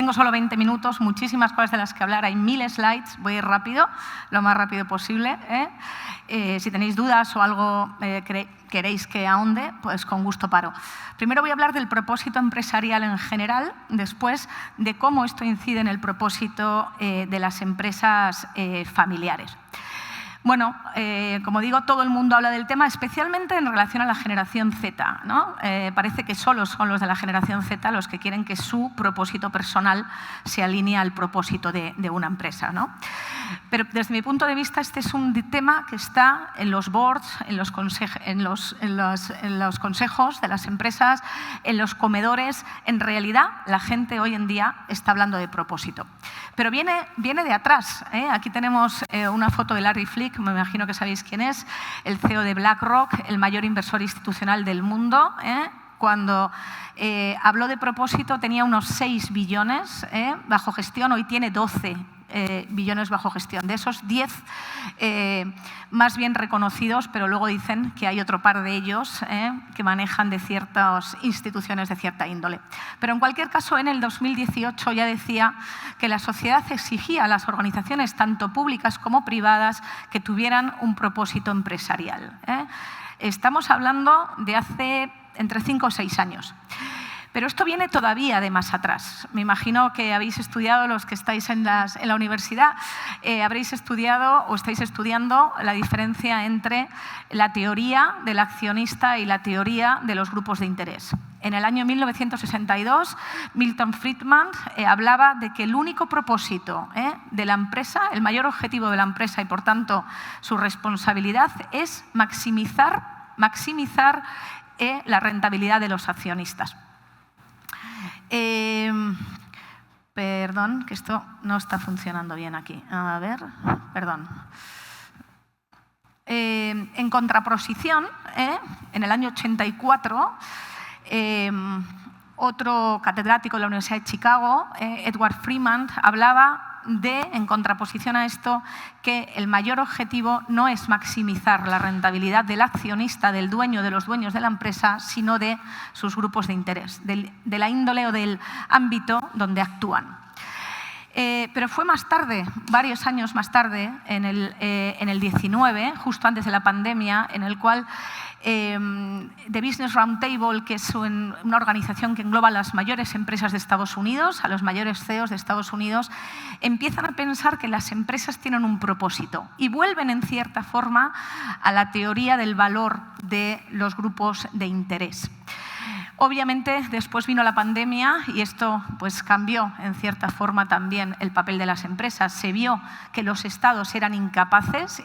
tengo solo 20 minutos, muchísimas cosas de las que hablar, hay 1000 slides, voy a ir rápido, lo más rápido posible. Si tenéis dudas o algo queréis que ahonde, pues con gusto paro. Primero voy a hablar del propósito empresarial en general, después de cómo esto incide en el propósito de las empresas familiares. Bueno, como digo, todo el mundo habla del tema, especialmente en relación a la generación Z, ¿no? Parece que solo son los de la generación Z los que quieren que su propósito personal se alinee al propósito de una empresa, ¿no? Pero desde mi punto de vista este es un tema que está en los boards, en los consejos de las empresas, en los comedores. En realidad, la gente hoy en día está hablando de propósito. Pero viene de atrás, ¿eh? Aquí tenemos una foto de Larry Flick, me imagino que sabéis quién es, el CEO de BlackRock, el mayor inversor institucional del mundo. Cuando habló de propósito tenía unos 6 billones bajo gestión, hoy tiene 12 billones bajo gestión. De esos 10 más bien reconocidos, pero luego dicen que hay otro par de ellos que manejan de ciertas instituciones de cierta índole. Pero en cualquier caso, en el 2018 ya decía que la sociedad exigía a las organizaciones, tanto públicas como privadas, que tuvieran un propósito empresarial. Estamos hablando de hace entre 5 o 6 años. Pero esto viene todavía de más atrás. Me imagino que habéis estudiado, los que estáis en la universidad, habréis estudiado o estáis estudiando la diferencia entre la teoría del accionista y la teoría de los grupos de interés. En el año 1962, Milton Friedman hablaba de que el único propósito de la empresa, el mayor objetivo de la empresa y, por tanto, su responsabilidad es maximizar la rentabilidad de los accionistas. Perdón, que esto no está funcionando bien aquí. A ver, perdón. En contraposición, en el año 84, otro catedrático de la Universidad de Chicago, Edward Freeman, hablaba en contraposición a esto, que el mayor objetivo no es maximizar la rentabilidad del accionista, del dueño, de los dueños de la empresa, sino de sus grupos de interés, de la índole o del ámbito donde actúan. Pero fue más tarde, varios años más tarde, en el 19, justo antes de la pandemia, en el cual The Business Roundtable, que es una organización que engloba a las mayores empresas de Estados Unidos, a los mayores CEOs de Estados Unidos, empiezan a pensar que las empresas tienen un propósito y vuelven en cierta forma a la teoría del valor de los grupos de interés. Obviamente, después vino la pandemia y esto pues, cambió en cierta forma también el papel de las empresas. Se vio que los estados eran incapaces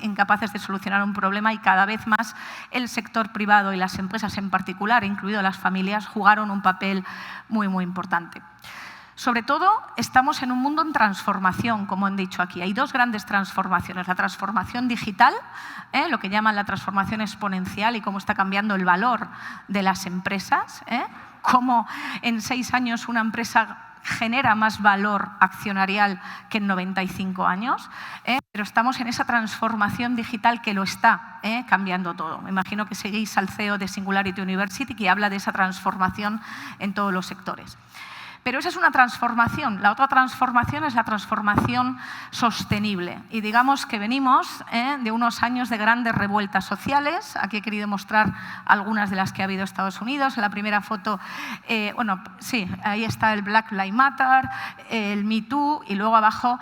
de solucionar un problema y cada vez más el sector privado y las empresas en particular, incluido las familias, jugaron un papel muy, muy importante. Sobre todo, estamos en un mundo en transformación, como han dicho aquí. Hay dos grandes transformaciones. La transformación digital, lo que llaman la transformación exponencial y cómo está cambiando el valor de las empresas. Cómo en 6 años una empresa genera más valor accionarial que en 95 años. Pero estamos en esa transformación digital que lo está cambiando todo. Me imagino que seguís al CEO de Singularity University, que habla de esa transformación en todos los sectores. Pero esa es una transformación. La otra transformación es la transformación sostenible. Y digamos que venimos de unos años de grandes revueltas sociales. Aquí he querido mostrar algunas de las que ha habido en Estados Unidos. En la primera foto, bueno, sí, ahí está el Black Lives Matter, el Me Too y luego abajo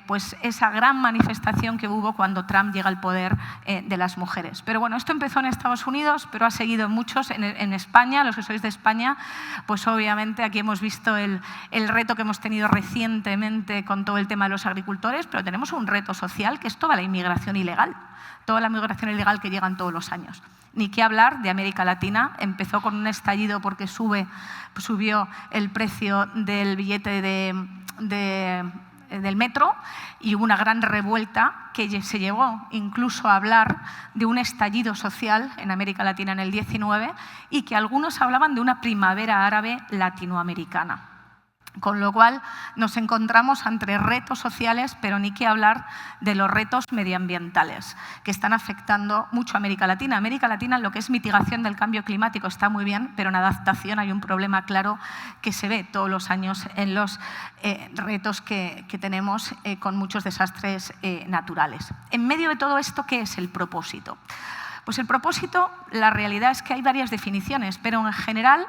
pues esa gran manifestación que hubo cuando Trump llega al poder de las mujeres. Pero bueno, esto empezó en Estados Unidos, pero ha seguido en muchos. En España, los que sois de España, pues obviamente aquí hemos visto el reto que hemos tenido recientemente con todo el tema de los agricultores, pero tenemos un reto social que es toda la inmigración ilegal, toda la migración ilegal que llegan todos los años. Ni qué hablar de América Latina. Empezó con un estallido porque subió el precio del billete del metro y hubo una gran revuelta que se llegó incluso a hablar de un estallido social en América Latina en el 19 y que algunos hablaban de una primavera árabe latinoamericana. Con lo cual nos encontramos ante retos sociales, pero ni que hablar de los retos medioambientales que están afectando mucho a América Latina. América Latina en lo que es mitigación del cambio climático está muy bien, pero en adaptación hay un problema claro que se ve todos los años en los retos que tenemos con muchos desastres naturales. En medio de todo esto, ¿qué es el propósito? Pues el propósito, la realidad es que hay varias definiciones, pero en general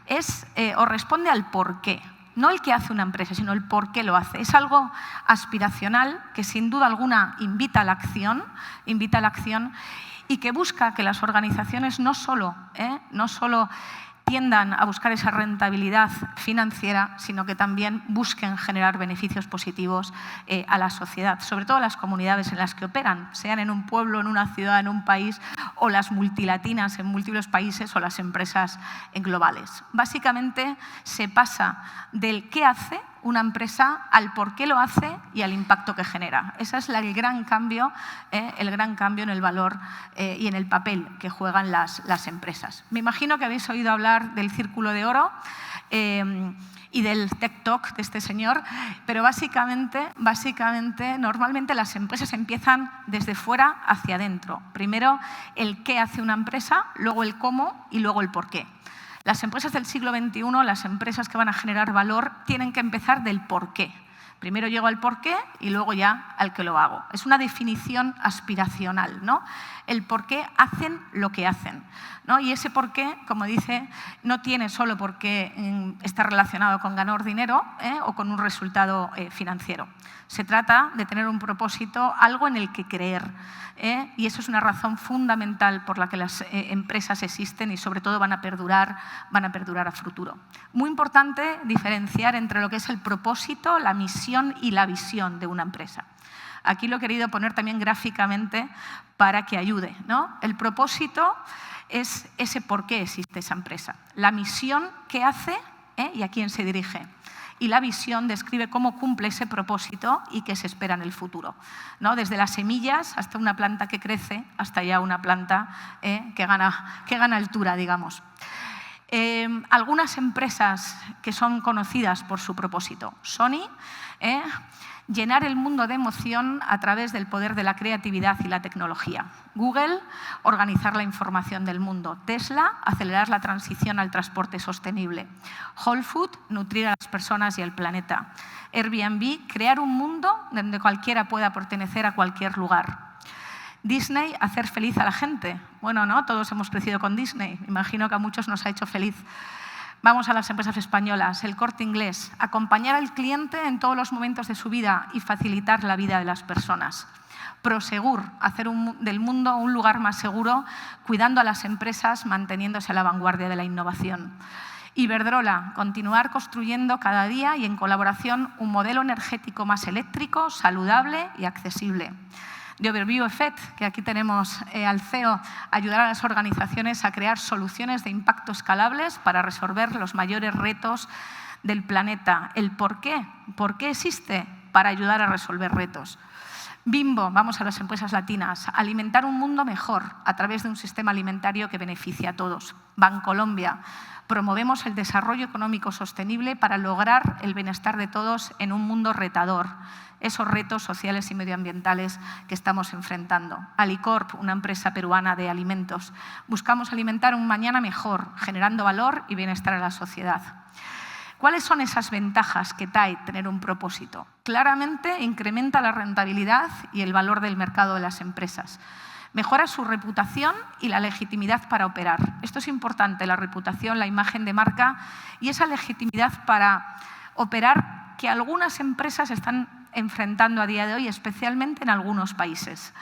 es o responde al porqué. No el que hace una empresa, sino el por qué lo hace. Es algo aspiracional que sin duda alguna invita a la acción y que busca que las organizaciones no solo tiendan a buscar esa rentabilidad financiera, sino que también busquen generar beneficios positivos a la sociedad, sobre todo a las comunidades en las que operan, sean en un pueblo, en una ciudad, en un país, o las multilatinas en múltiples países o las empresas globales. Básicamente se pasa del qué hace una empresa al por qué lo hace y al impacto que genera. Ese es el gran cambio en el valor y en el papel que juegan las empresas. Me imagino que habéis oído hablar del Círculo de Oro y del Tech Talk de este señor, pero básicamente, normalmente las empresas empiezan desde fuera hacia adentro. Primero el qué hace una empresa, luego el cómo y luego el por qué. Las empresas del siglo XXI, las empresas que van a generar valor, tienen que empezar del por qué. Primero llego al por qué y luego ya al que lo hago. Es una definición aspiracional, ¿no? El por qué hacen lo que hacen, ¿no? Y ese por qué, como dice, no tiene solo por qué estar relacionado con ganar dinero o con un resultado financiero. Se trata de tener un propósito, algo en el que creer. Y eso es una razón fundamental por la que las empresas existen y sobre todo van a perdurar a futuro. Muy importante diferenciar entre lo que es el propósito, la misión y la visión de una empresa. Aquí lo he querido poner también gráficamente para que ayude, ¿no? El propósito es ese por qué existe esa empresa. La misión, qué hace y a quién se dirige. Y la visión describe cómo cumple ese propósito y qué se espera en el futuro, ¿no? Desde las semillas hasta una planta que crece, hasta ya una planta que gana altura, digamos. Algunas empresas que son conocidas por su propósito. Sony, llenar el mundo de emoción a través del poder de la creatividad y la tecnología. Google, organizar la información del mundo. Tesla, acelerar la transición al transporte sostenible. Whole Foods, nutrir a las personas y al planeta. Airbnb, crear un mundo donde cualquiera pueda pertenecer a cualquier lugar. Disney, hacer feliz a la gente. Bueno, ¿no? Todos hemos crecido con Disney. Imagino que a muchos nos ha hecho feliz. Vamos a las empresas españolas. El Corte Inglés, acompañar al cliente en todos los momentos de su vida y facilitar la vida de las personas. Prosegur, hacer del mundo un lugar más seguro, cuidando a las empresas, manteniéndose a la vanguardia de la innovación. Iberdrola, continuar construyendo cada día y en colaboración un modelo energético más eléctrico, saludable y accesible. De Overview Effect, que aquí tenemos al CEO, ayudar a las organizaciones a crear soluciones de impacto escalables para resolver los mayores retos del planeta. ¿El por qué? ¿Por qué existe? Para ayudar a resolver retos. Bimbo, vamos a las empresas latinas, alimentar un mundo mejor a través de un sistema alimentario que beneficie a todos. Bancolombia, promovemos el desarrollo económico sostenible para lograr el bienestar de todos en un mundo retador. Esos retos sociales y medioambientales que estamos enfrentando. Alicorp, una empresa peruana de alimentos. Buscamos alimentar un mañana mejor, generando valor y bienestar a la sociedad. ¿Cuáles son esas ventajas que trae tener un propósito? Claramente incrementa la rentabilidad y el valor del mercado de las empresas. Mejora su reputación y la legitimidad para operar. Esto es importante, la reputación, la imagen de marca y esa legitimidad para operar que algunas empresas están enfrentando a día de hoy, especialmente en algunos países.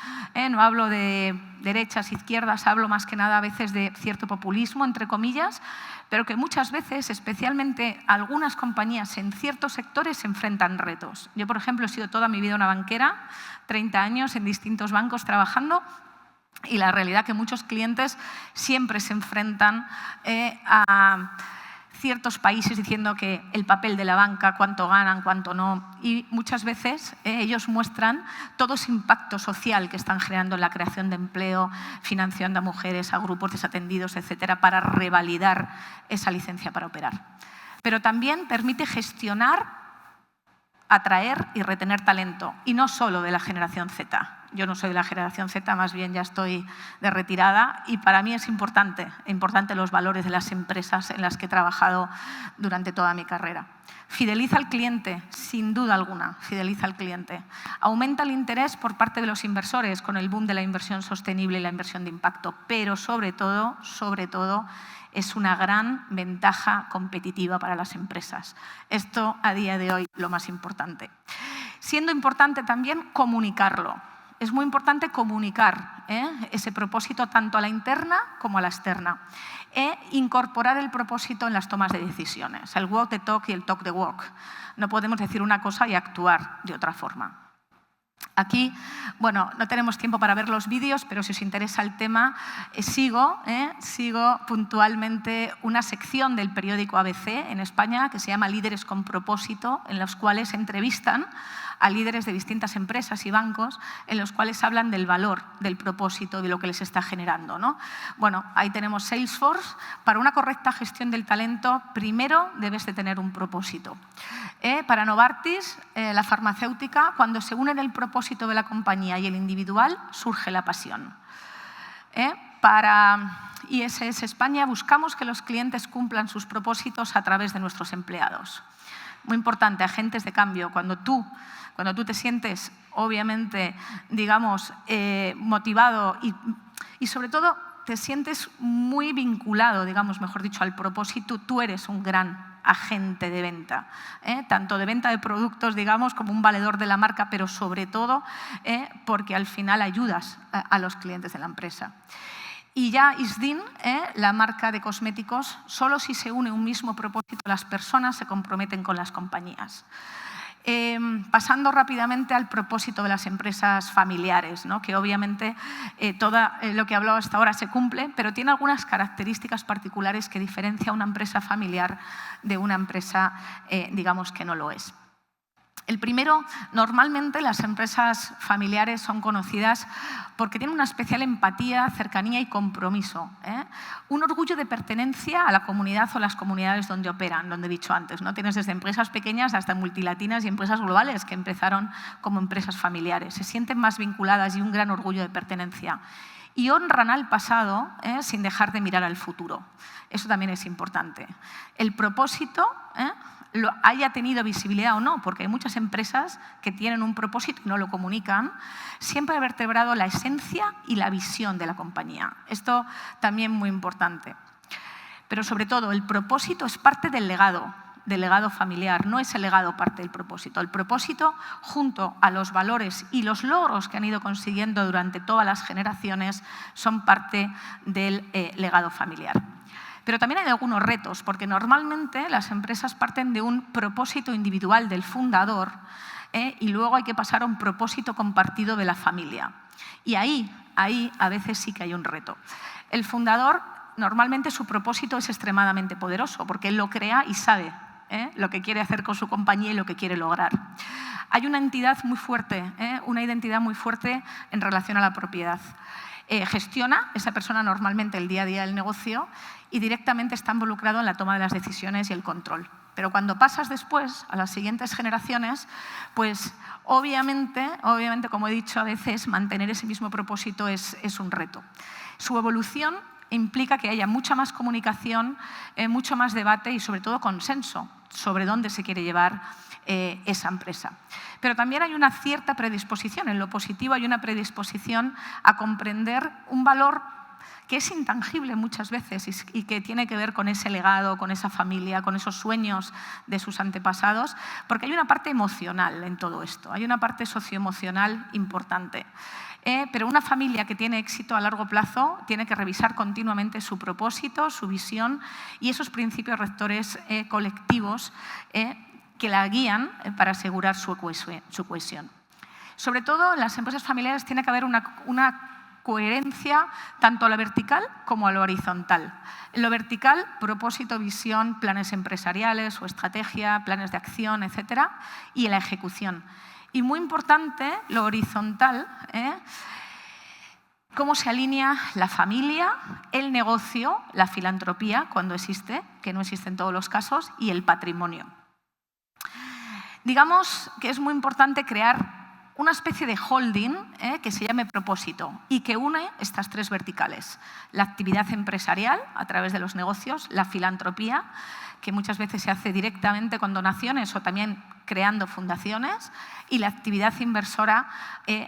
No hablo de derechas, izquierdas, hablo más que nada a veces de cierto populismo, entre comillas, pero que muchas veces, especialmente algunas compañías en ciertos sectores, se enfrentan retos. Yo, por ejemplo, he sido toda mi vida una banquera, 30 años en distintos bancos trabajando, y la realidad es que muchos clientes siempre se enfrentan a ciertos países diciendo que el papel de la banca, cuánto ganan, cuánto no, y muchas veces ellos muestran todo ese impacto social que están generando en la creación de empleo, financiando a mujeres, a grupos desatendidos, etcétera, para revalidar esa licencia para operar. pero también permite gestionar, atraer y retener talento, y no solo de la generación Z. Yo no soy de la generación Z, más bien ya estoy de retirada, y para mí es importante los valores de las empresas en las que he trabajado durante toda mi carrera. Fideliza al cliente, sin duda alguna, fideliza al cliente. Aumenta el interés por parte de los inversores con el boom de la inversión sostenible y la inversión de impacto, pero sobre todo, es una gran ventaja competitiva para las empresas. Esto, a día de hoy, lo más importante. Siendo importante también comunicarlo. Es muy importante comunicar ese propósito tanto a la interna como a la externa. E incorporar el propósito en las tomas de decisiones. El walk the talk y el talk the walk. No podemos decir una cosa y actuar de otra forma. Aquí, bueno, no tenemos tiempo para ver los vídeos, pero si os interesa el tema, sigo puntualmente una sección del periódico ABC en España que se llama Líderes con propósito, en los cuales entrevistan a líderes de distintas empresas y bancos, en los cuales hablan del valor, del propósito, de lo que les está generando, ¿no? Bueno, ahí tenemos Salesforce. Para una correcta gestión del talento, primero debes de tener un propósito. Para Novartis, la farmacéutica, cuando se unen el propósito de la compañía y el individual, surge la pasión. Para ISS España, buscamos que los clientes cumplan sus propósitos a través de nuestros empleados. Muy importante, agentes de cambio. Cuando tú te sientes, obviamente, digamos, motivado y sobre todo te sientes muy vinculado, digamos, mejor dicho, al propósito, tú eres un gran agente de venta, tanto de venta de productos, digamos, como un valedor de la marca, pero sobre todo porque al final ayudas a los clientes de la empresa. Y ya Isdin, la marca de cosméticos, solo si se une un mismo propósito, las personas se comprometen con las compañías. Pasando rápidamente al propósito de las empresas familiares, ¿no? Que obviamente todo lo que he hablado hasta ahora se cumple, pero tiene algunas características particulares que diferencia una empresa familiar de una empresa, digamos, que no lo es. El primero, normalmente las empresas familiares son conocidas porque tienen una especial empatía, cercanía y compromiso. Un orgullo de pertenencia a la comunidad o las comunidades donde operan, donde he dicho antes, ¿no? Tienes desde empresas pequeñas hasta multilatinas y empresas globales que empezaron como empresas familiares. Se sienten más vinculadas y un gran orgullo de pertenencia. Y honran al pasado sin dejar de mirar al futuro. Eso también es importante. El propósito haya tenido visibilidad o no, porque hay muchas empresas que tienen un propósito y no lo comunican, siempre ha vertebrado la esencia y la visión de la compañía. Esto también muy importante. Pero sobre todo, el propósito es parte del legado familiar, no es el legado parte del propósito. El propósito, junto a los valores y los logros que han ido consiguiendo durante todas las generaciones, son parte del legado familiar. Pero también hay algunos retos, porque normalmente las empresas parten de un propósito individual del fundador y luego hay que pasar a un propósito compartido de la familia. Y ahí a veces sí que hay un reto. El fundador, normalmente su propósito es extremadamente poderoso, porque él lo crea y sabe lo que quiere hacer con su compañía y lo que quiere lograr. Hay una entidad muy fuerte, una identidad muy fuerte en relación a la propiedad. Gestiona esa persona normalmente el día a día del negocio y directamente está involucrado en la toma de las decisiones y el control. Pero cuando pasas después a las siguientes generaciones, pues obviamente, como he dicho, a veces mantener ese mismo propósito es un reto. Su evolución implica que haya mucha más comunicación, mucho más debate y sobre todo consenso sobre dónde se quiere llevar esa empresa. Pero también hay una cierta predisposición, en lo positivo hay una predisposición a comprender un valor que es intangible muchas veces y que tiene que ver con ese legado, con esa familia, con esos sueños de sus antepasados, porque hay una parte emocional en todo esto, hay una parte socioemocional importante. Pero una familia que tiene éxito a largo plazo tiene que revisar continuamente su propósito, su visión y esos principios rectores colectivos que la guían para asegurar su cohesión. Sobre todo, en las empresas familiares tiene que haber una coherencia tanto a lo vertical como a lo horizontal. En lo vertical, propósito, visión, planes empresariales o estrategia, planes de acción, etcétera, y en la ejecución. Y muy importante, lo horizontal, cómo se alinea la familia, el negocio, la filantropía, cuando existe, que no existe en todos los casos, y el patrimonio. Digamos que es muy importante crear una especie de holding que se llame propósito y que une estas tres verticales. La actividad empresarial a través de los negocios, la filantropía, que muchas veces se hace directamente con donaciones o también creando fundaciones, y la actividad inversora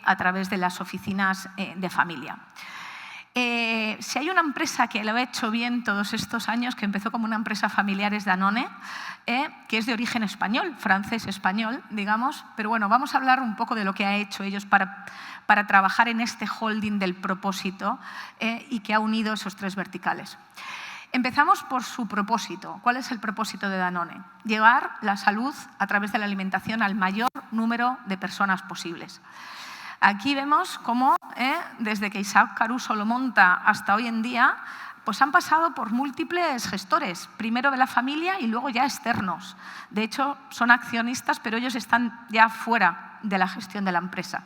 a través de las oficinas de familia. Si hay una empresa que lo ha hecho bien todos estos años, que empezó como una empresa familiar, es Danone, que es de origen español, francés-español, digamos. Pero bueno, vamos a hablar un poco de lo que ha hecho ellos para trabajar en este holding del propósito y que ha unido esos tres verticales. Empezamos por su propósito. ¿Cuál es el propósito de Danone? Llevar la salud a través de la alimentación al mayor número de personas posibles. Aquí vemos cómo desde que Isaac Caruso lo monta hasta hoy en día, pues han pasado por múltiples gestores, primero de la familia y luego ya externos. De hecho, son accionistas, pero ellos están ya fuera de la gestión de la empresa.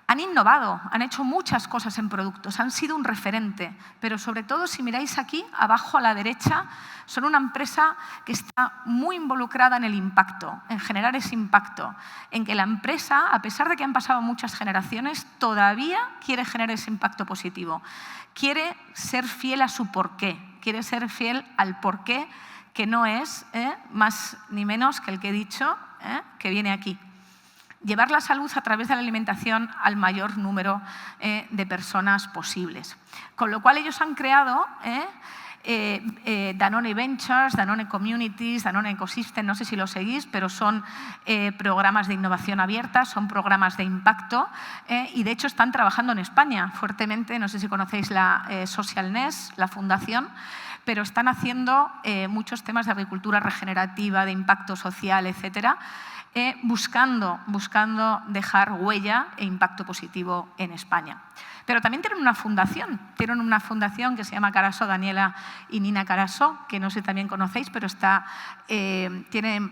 Han innovado, han hecho muchas cosas en productos, han sido un referente, pero sobre todo, si miráis aquí, abajo a la derecha, son una empresa que está muy involucrada en el impacto, en generar ese impacto, en que la empresa, a pesar de que han pasado muchas generaciones, todavía quiere generar ese impacto positivo. Quiere ser fiel a su porqué, quiere ser fiel al porqué, que no es más ni menos que el que he dicho, que viene aquí. Llevar la salud a través de la alimentación al mayor número de personas posibles. Con lo cual ellos han creado Danone Ventures, Danone Communities, Danone Ecosystem, no sé si lo seguís, pero son programas de innovación abierta, son programas de impacto y de hecho están trabajando en España fuertemente, no sé si conocéis la Social Nest, la fundación, pero están haciendo muchos temas de agricultura regenerativa, de impacto social, etcétera, buscando dejar huella e impacto positivo en España. Pero también tienen una fundación que se llama Carasso, Daniela y Nina Carasso, que no sé si también conocéis, pero tiene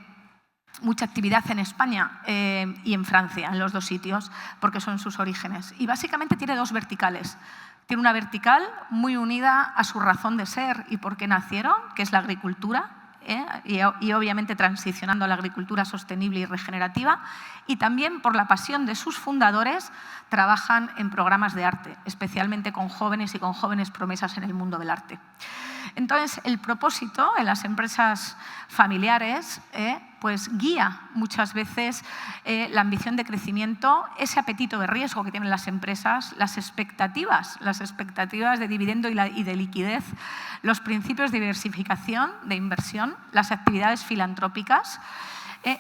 mucha actividad en España y en Francia, en los dos sitios, porque son sus orígenes. Y básicamente tiene dos verticales. Tiene una vertical muy unida a su razón de ser y por qué nacieron, que es la agricultura, y obviamente transicionando a la agricultura sostenible y regenerativa, y también por la pasión de sus fundadores, trabajan en programas de arte, especialmente con jóvenes y con jóvenes promesas en el mundo del arte. Entonces, el propósito en las empresas familiares pues guía muchas veces la ambición de crecimiento, ese apetito de riesgo que tienen las empresas, las expectativas de dividendo y de liquidez, los principios de diversificación, de inversión, las actividades filantrópicas,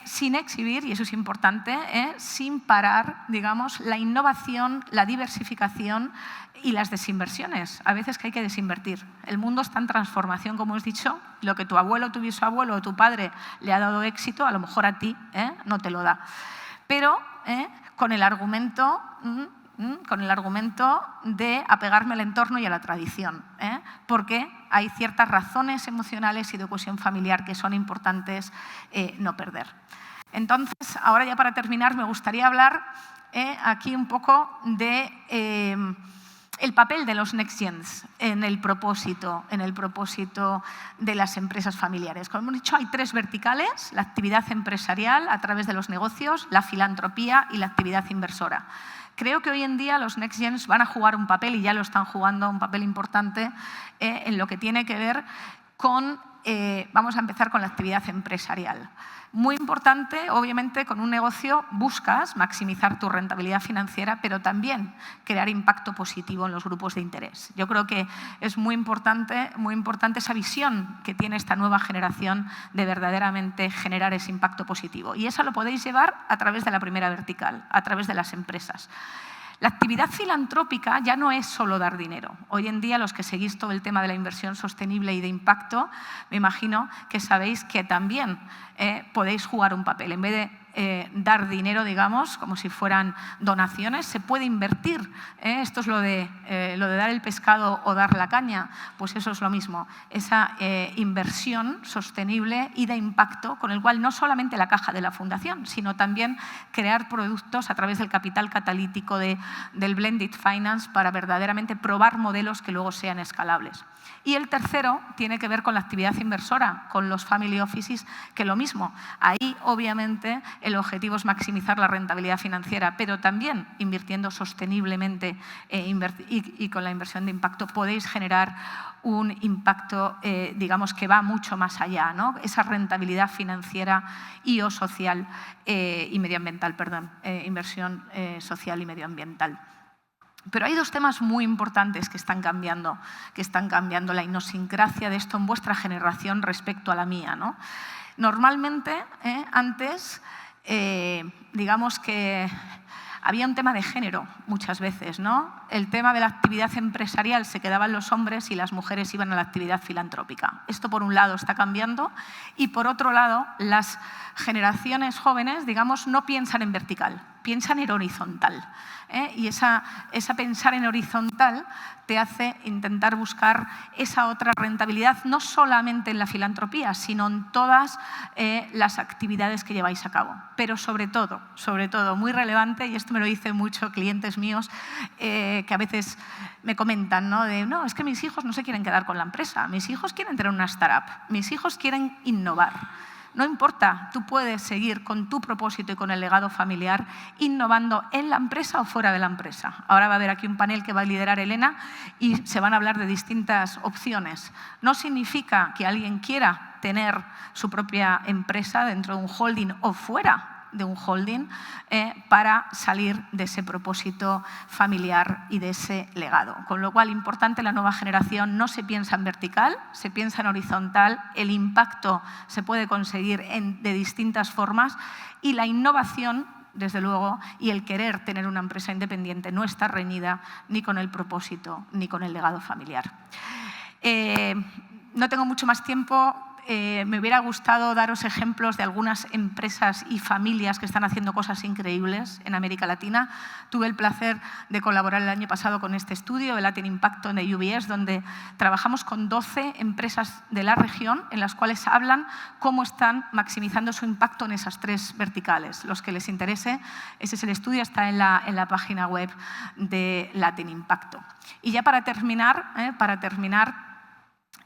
sin exhibir, y eso es importante, sin parar, digamos, la innovación, la diversificación y las desinversiones. A veces que hay que desinvertir. El mundo está en transformación, como os he dicho. Lo que tu abuelo, tu bisabuelo o tu padre le ha dado éxito, a lo mejor a ti no te lo da. Pero con el argumento de apegarme al entorno y a la tradición, porque hay ciertas razones emocionales y de cohesión familiar que son importantes no perder. Entonces, ahora ya para terminar, me gustaría hablar aquí un poco de el papel de los Next Gens en el propósito de las empresas familiares. Como hemos dicho, hay tres verticales: la actividad empresarial a través de los negocios, la filantropía y la actividad inversora. Creo que hoy en día los Next Gens van a jugar un papel, y ya lo están jugando, un papel importante en lo que tiene que ver con, vamos a empezar con la actividad empresarial. Muy importante, obviamente, con un negocio buscas maximizar tu rentabilidad financiera, pero también crear impacto positivo en los grupos de interés. Yo creo que es muy importante esa visión que tiene esta nueva generación de verdaderamente generar ese impacto positivo. Y eso lo podéis llevar a través de la primera vertical, a través de las empresas. La actividad filantrópica ya no es solo dar dinero. Hoy en día, los que seguís todo el tema de la inversión sostenible y de impacto, me imagino que sabéis que también podéis jugar un papel. En vez de dar dinero, digamos, como si fueran donaciones, se puede invertir. Esto es lo de dar el pescado o dar la caña, pues eso es lo mismo, esa inversión sostenible y de impacto con el cual no solamente la caja de la fundación, sino también crear productos a través del capital catalítico del blended finance para verdaderamente probar modelos que luego sean escalables. Y el tercero tiene que ver con la actividad inversora, con los family offices, que lo mismo. Ahí, obviamente, el objetivo es maximizar la rentabilidad financiera, pero también invirtiendo sosteniblemente y con la inversión de impacto podéis generar un impacto, digamos, que va mucho más allá, ¿no? Esa rentabilidad financiera y o social y medioambiental, perdón, inversión social y medioambiental. Pero hay dos temas muy importantes que están cambiando la idiosincrasia de esto en vuestra generación respecto a la mía, ¿no? Normalmente, antes, digamos que había un tema de género muchas veces, ¿no? El tema de la actividad empresarial se quedaban los hombres y las mujeres iban a la actividad filantrópica. Esto, por un lado, está cambiando y, por otro lado, las generaciones jóvenes, digamos, no piensan en vertical, piensan en horizontal. Y esa pensar en horizontal te hace intentar buscar esa otra rentabilidad, no solamente en la filantropía, sino en todas las actividades que lleváis a cabo. Pero sobre todo, muy relevante, y esto me lo dicen muchos clientes míos, que a veces me comentan, ¿no? No, es que mis hijos no se quieren quedar con la empresa, mis hijos quieren tener una startup, mis hijos quieren innovar. No importa, tú puedes seguir con tu propósito y con el legado familiar innovando en la empresa o fuera de la empresa. Ahora va a haber aquí un panel que va a liderar Elena y se van a hablar de distintas opciones. No significa que alguien quiera tener su propia empresa dentro de un holding o fuera de un holding para salir de ese propósito familiar y de ese legado. Con lo cual, importante, la nueva generación no se piensa en vertical, se piensa en horizontal, el impacto se puede conseguir de distintas formas y la innovación, desde luego, y el querer tener una empresa independiente no está reñida ni con el propósito ni con el legado familiar. No tengo mucho más tiempo. Me hubiera gustado daros ejemplos de algunas empresas y familias que están haciendo cosas increíbles en América Latina. Tuve el placer de colaborar el año pasado con este estudio, el Latin Impact de UBS, donde trabajamos con 12 empresas de la región en las cuales hablan cómo están maximizando su impacto en esas tres verticales. Los que les interese, ese es el estudio, está en la página web de Latin Impact. Y ya para terminar,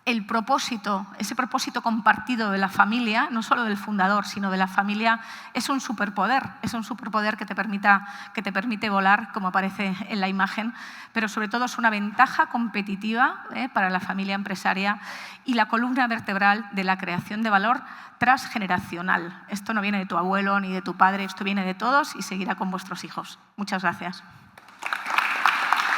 el propósito, ese propósito compartido de la familia, no solo del fundador, sino de la familia, es un superpoder que te permite volar, como aparece en la imagen, pero sobre todo es una ventaja competitiva para la familia empresaria y la columna vertebral de la creación de valor transgeneracional. Esto no viene de tu abuelo ni de tu padre, esto viene de todos y seguirá con vuestros hijos. Muchas gracias.